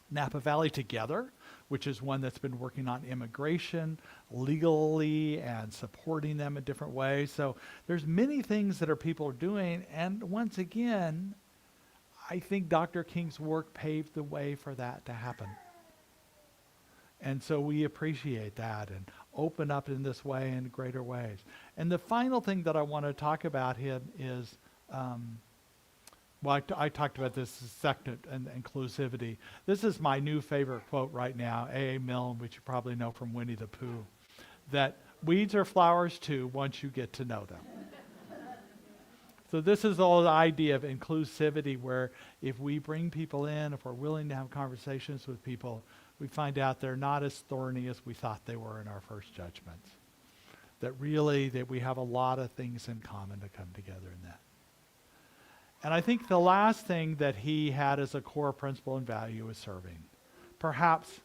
Napa Valley Together, which is one that's been working on immigration legally and supporting them in different ways. So there's many things that people are doing. And once again, I think Dr. King's work paved the way for that to happen. And so we appreciate that and open up in this way in greater ways. And the final thing that I want to talk about him is, I talked about this second and inclusivity. This is my new favorite quote right now, A.A. Milne, which you probably know from Winnie the Pooh, that weeds are flowers too once you get to know them. So this is all the idea of inclusivity, where if we bring people in, if we're willing to have conversations with people, we find out they're not as thorny as we thought they were in our first judgments. That really, that we have a lot of things in common to come together in that. And I think the last thing that he had as a core principle and value is serving. Perhaps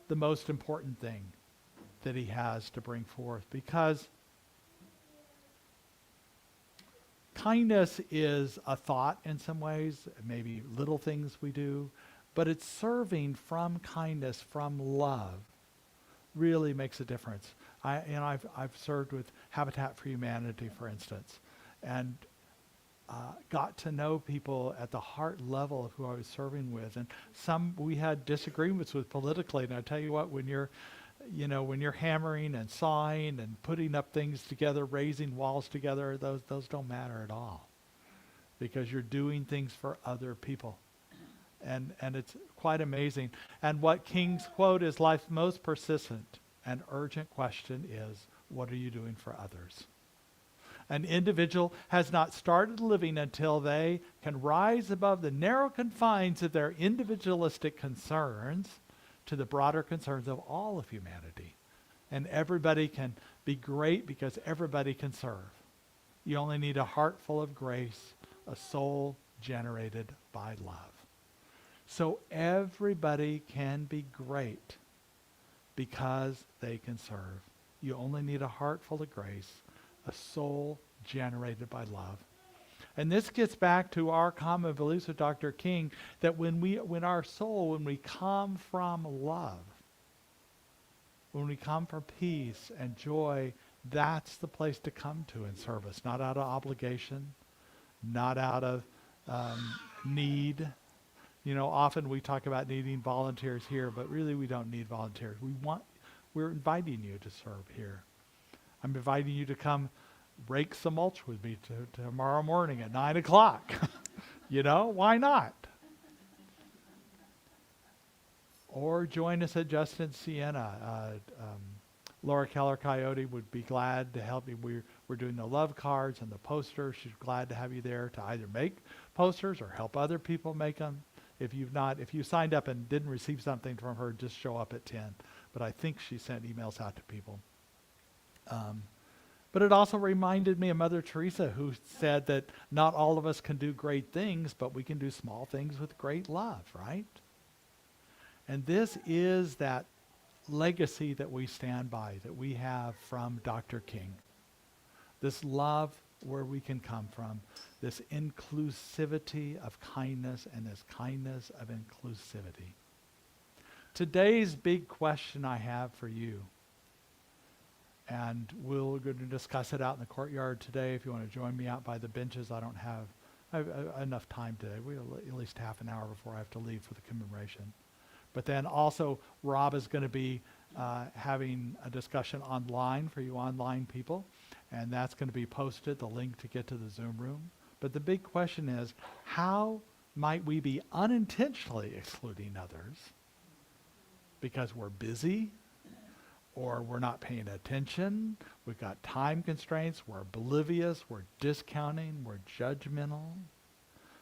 the most important thing that he has to bring forth, because kindness is a thought in some ways, maybe little things we do, but it's serving from kindness, from love, really makes a difference. I've served with Habitat for Humanity, for instance, and got to know people at the heart level of who I was serving with, and some we had disagreements with politically. And I tell you what, when you're hammering and sawing and putting up things together, raising walls together, those don't matter at all, because you're doing things for other people, and it's quite amazing. And what King's quote is, life's most persistent and urgent question is, what are you doing for others? An individual has not started living until they can rise above the narrow confines of their individualistic concerns to the broader concerns of all of humanity. And everybody can be great because everybody can serve. You only need a heart full of grace, a soul generated by love. So everybody can be great because they can serve. You only need a heart full of grace, a soul generated by love. And this gets back to our common beliefs with Dr. King, that when we come from love, when we come from peace and joy, that's the place to come to in service, not out of obligation, not out of need. Often we talk about needing volunteers here, but really we don't need volunteers. We're inviting you to serve here. I'm inviting you to come rake some mulch with me tomorrow morning at 9 o'clock. Why not? Or join us at Justin Siena. Laura Keller Coyote would be glad to help you. We're doing the love cards and the posters. She's glad to have you there to either make posters or help other people make them. If you signed up and didn't receive something from her, just show up at 10. But I think she sent emails out to people. But it also reminded me of Mother Teresa, who said that not all of us can do great things, but we can do small things with great love, right? And this is that legacy that we stand by, that we have from Dr. King. This love where we can come from, this inclusivity of kindness and this kindness of inclusivity. Today's big question I have for you, and we're going to discuss it out in the courtyard today. If you want to join me out by the benches, I have enough time today. We have at least half an hour before I have to leave for the commemoration. But then also, Rob is going to be having a discussion online for you online people, and that's going to be posted, the link to get to the Zoom room, But the big question is, how might we be unintentionally excluding others because we're busy, or we're not paying attention, we've got time constraints, we're oblivious, we're discounting, we're judgmental.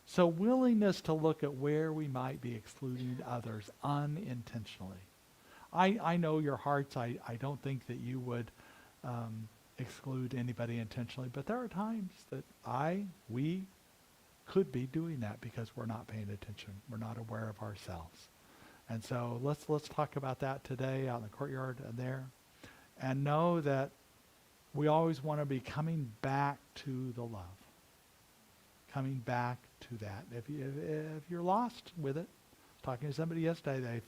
So willingness to look at where we might be excluding others unintentionally. I know your hearts, I don't think that you would exclude anybody intentionally, but there are times that we could be doing that because we're not paying attention. We're not aware of ourselves. And so let's talk about that today out in the courtyard and there. And know that we always want to be coming back to the love. Coming back to that. If you're lost with it, talking to somebody yesterday,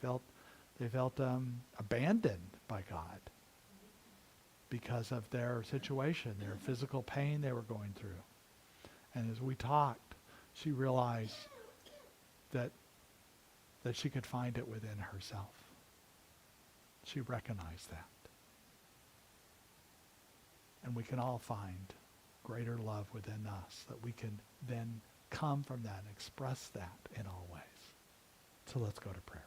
they felt abandoned by God because of their situation, their physical pain they were going through. And as we talked, she realized that she could find it within herself. She recognized that. And we can all find greater love within us, that we can then come from that and express that in all ways. So let's go to prayer.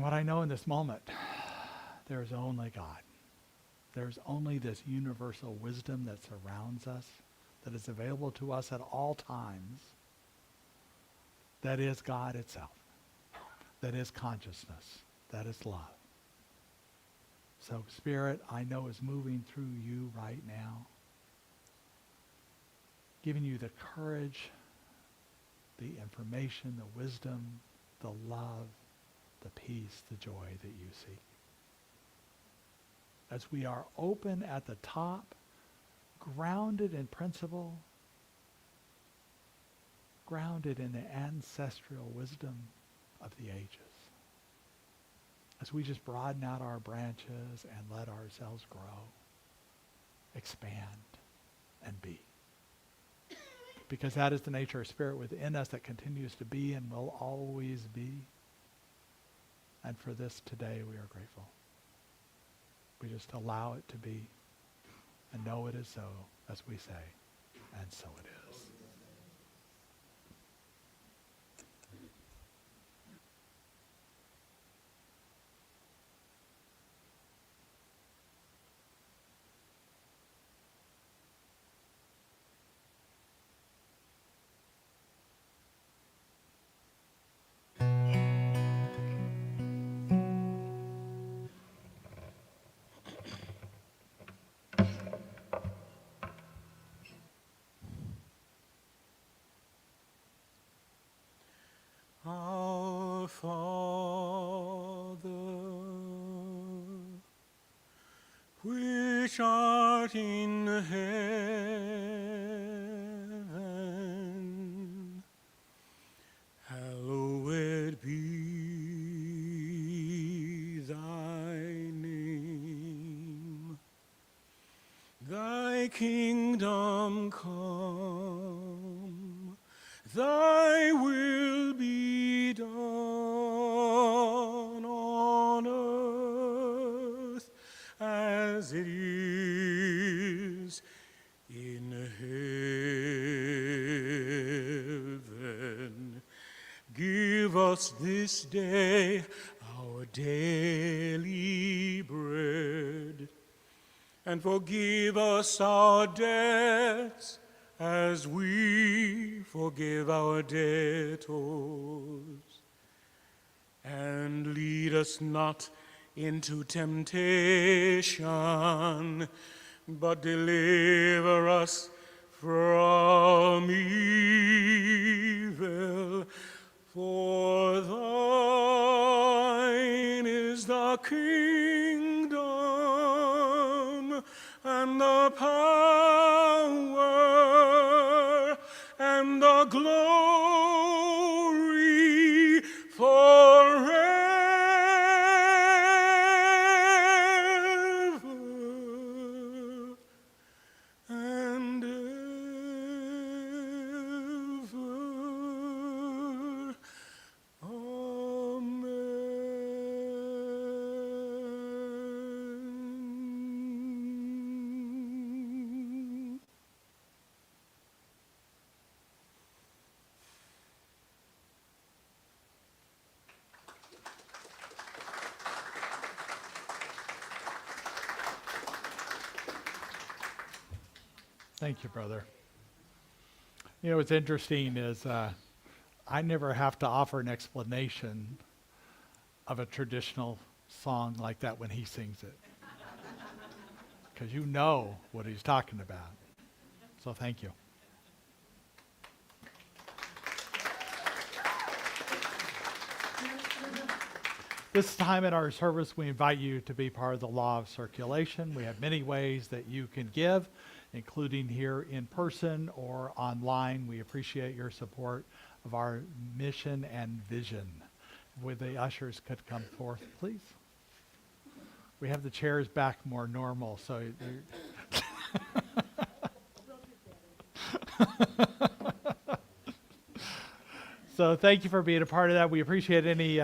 What I know in this moment, there is only God. There's only this universal wisdom that surrounds us, that is available to us at all times, that is God itself, that is consciousness, that is love. So Spirit, I know, is moving through you right now, giving you the courage, the information, the wisdom, the love, the peace, the joy that you seek. As we are open at the top, grounded in principle, grounded in the ancestral wisdom of the ages. As we just broaden out our branches and let ourselves grow, expand, and be. Because that is the nature of Spirit within us that continues to be and will always be. And for this today, we are grateful. We just allow it to be and know it is so, as we say, and so it is. Our Father, which art in heaven, hallowed be thy name. Thy kingdom come, thy will be done on earth as it is in heaven. Give us this day our daily bread, and forgive us our debts as we forgive our debtors. And lead us not into temptation, but deliver us from evil. For thine is the kingdom and the power and the glory forever and ever. Thank you, brother. You know, what's interesting is I never have to offer an explanation of a traditional song like that when he sings it. Because you know what he's talking about. So thank you. This time in our service, we invite you to be part of the law of circulation. We have many ways that you can give, including here in person or online. We appreciate your support of our mission and vision. Would the ushers could come forth, please? We have the chairs back more normal, so so thank you for being a part of that. We appreciate any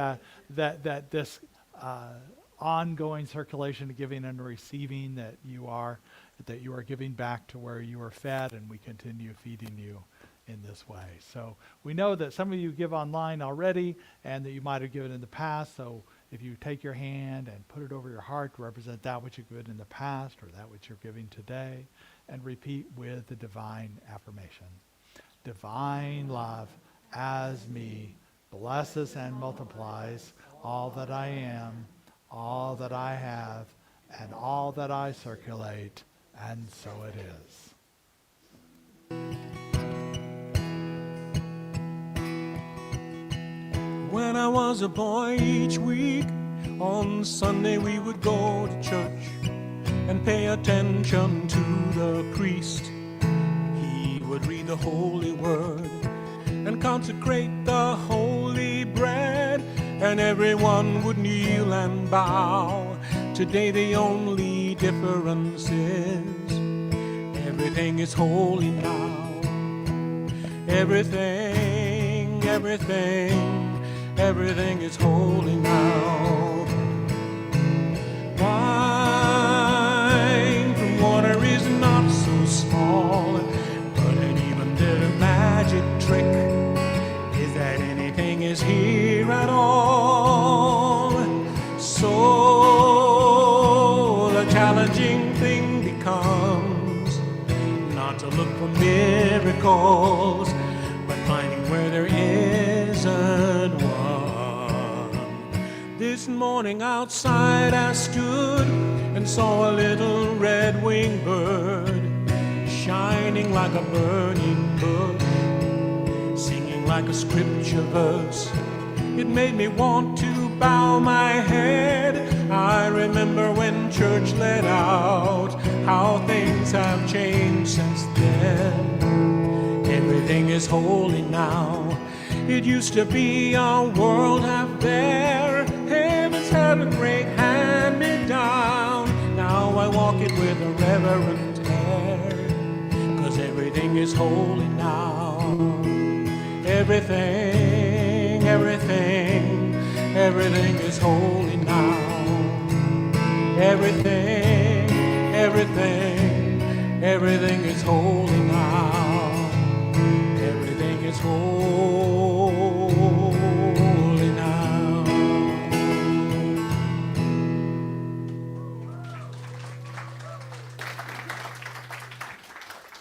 this ongoing circulation, giving and receiving that you are giving back to where you are fed, and we continue feeding you in this way. So we know that some of you give online already and that you might have given in the past. So if you take your hand and put it over your heart to represent that which you've given in the past or that which you're giving today, and repeat with the divine affirmation. Divine love as me blesses and multiplies all that I am, all that I have, and all that I circulate, and so it is. When I was a boy, each week on Sunday we would go to church and pay attention to the priest. He would read the holy word and consecrate the holy bread, and everyone would kneel and bow. Today the only difference is everything is holy now. Everything is holy now. Wine from water is not so small, but an even better magic trick is that anything is here at all. So the challenging thing becomes not to look for miracles, but finding where there isn't one. This morning outside I stood and saw a little red-winged bird shining like a burning bush, singing like a scripture verse. It made me want to bow my head. I remember when church let out, how things have changed since then. Everything is holy now. It used to be a world half there. Heaven's had a great hand me down. Now I walk it with a reverent air, 'cause everything is holy now. Everything is holy now. Everything is holy now. Everything is holy now.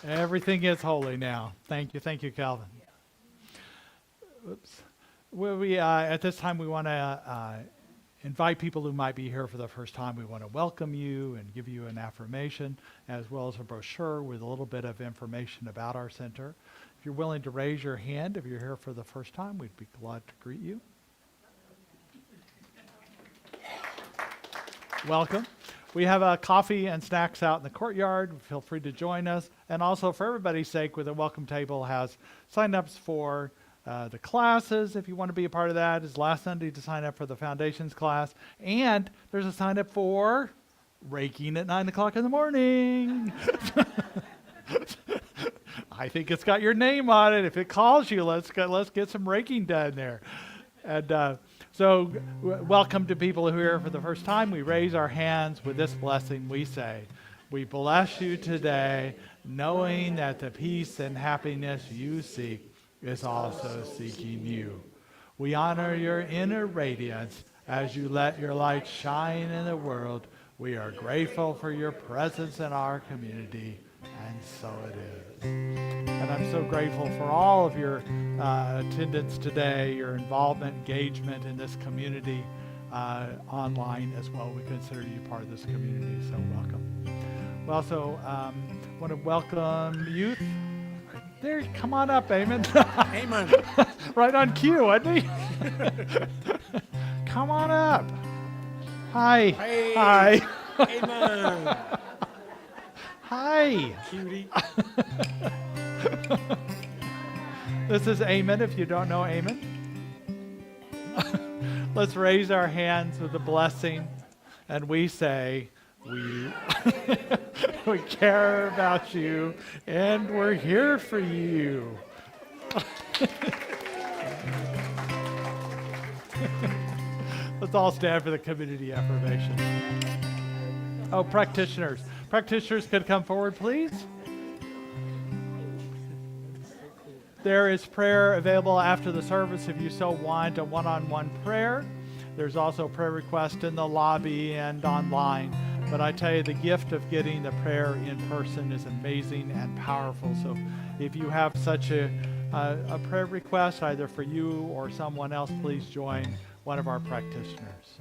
Everything is holy now. Thank you, Calvin. Oops. Well, at this time we want to invite people who might be here for the first time. We want to welcome you and give you an affirmation, as well as a brochure with a little bit of information about our center. If you're willing to raise your hand, if you're here for the first time, we'd be glad to greet you. Welcome. We have coffee and snacks out in the courtyard. Feel free to join us. And also, for everybody's sake, with the welcome table has sign-ups for the classes. If you want to be a part of that, is last Sunday to sign up for the foundations class. And there's a sign up for raking at 9 o'clock in the morning. I think it's got your name on it. If it calls you, let's get some raking done there. And so welcome to people who are here for the first time. We raise our hands with this blessing. We say, we bless you today, knowing that the peace and happiness you seek is also seeking you. We honor your inner radiance as you let your light shine in the world. We are grateful for your presence in our community, and so it is. And I'm so grateful for all of your attendance today, your involvement, engagement in this community online as well. We consider you part of this community, so welcome. We also want to welcome youth. There, come on up, Eamon. Amen. Right on cue, wasn't he? Come on up. Hi. Hey. Hi. Amen. Hi. Cutie. This is Eamon, if you don't know Eamon. Let's raise our hands with a blessing, and we say, we care about you, and we're here for you. Let's all stand for the community affirmation. Oh, practitioners. Practitioners could come forward, please. There is prayer available after the service if you so want a one-on-one prayer. There's also prayer requests in the lobby and online. But I tell you, the gift of getting the prayer in person is amazing and powerful. So if you have such a prayer request, either for you or someone else, please join one of our practitioners.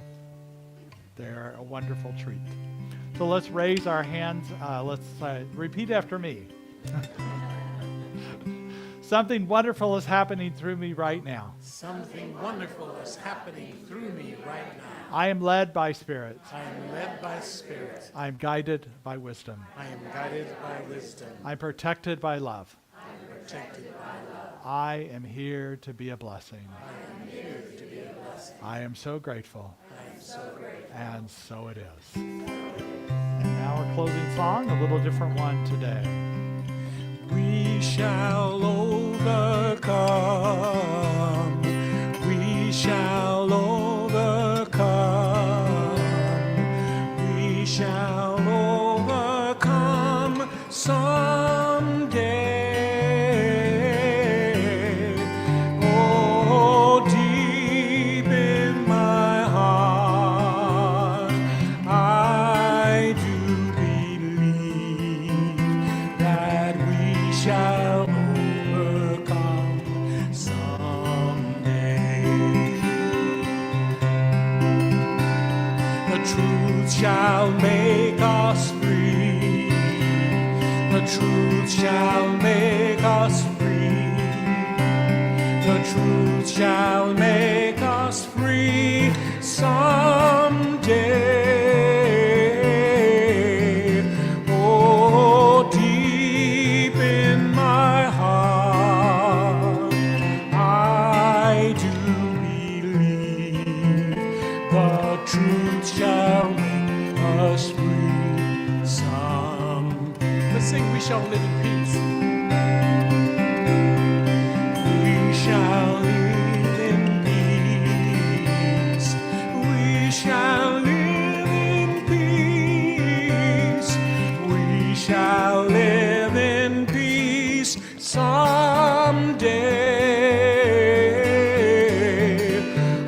They're a wonderful treat. So let's raise our hands. Let's repeat after me. Something wonderful is happening through me right now. Something wonderful is happening through me right now. I am led by Spirit. I am led by Spirit. I am guided by wisdom. I am guided by wisdom. I'm protected by love. I am protected by love. I am here to be a blessing. I am here to be a blessing. I am so grateful. I am so grateful. And so it is. And now our closing song, a little different one today. We shall overcome. We shall overcome. We shall overcome someday. Oh, deep in my heart, I do believe that we shall overcome someday. The truth shall make us free. The truth shall make us free. The truth shall make us free someday. Oh, deep in my heart, I do believe the truth shall make us free someday. Let's sing, we shall live in peace. We shall live in peace. We shall live in peace. We shall live in peace someday.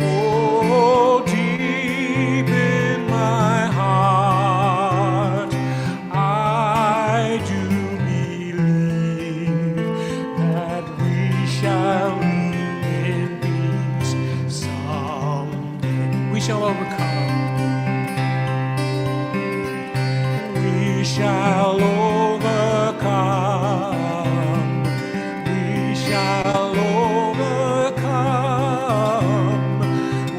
Oh, deep in my heart, I do believe that we shall live in peace someday. We shall overcome. We shall overcome. We shall overcome.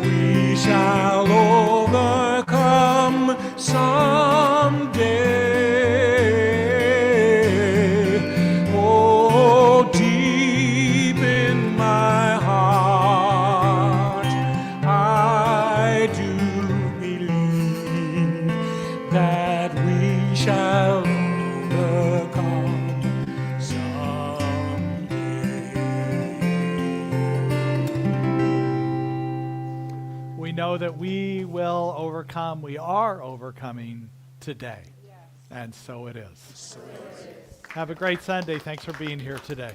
We shall overcome someday. Oh, deep in my heart, I do believe that we shall overcome someday. We know that we will overcome. We are overcoming today. And so it is. Have a great Sunday. Thanks for being here today.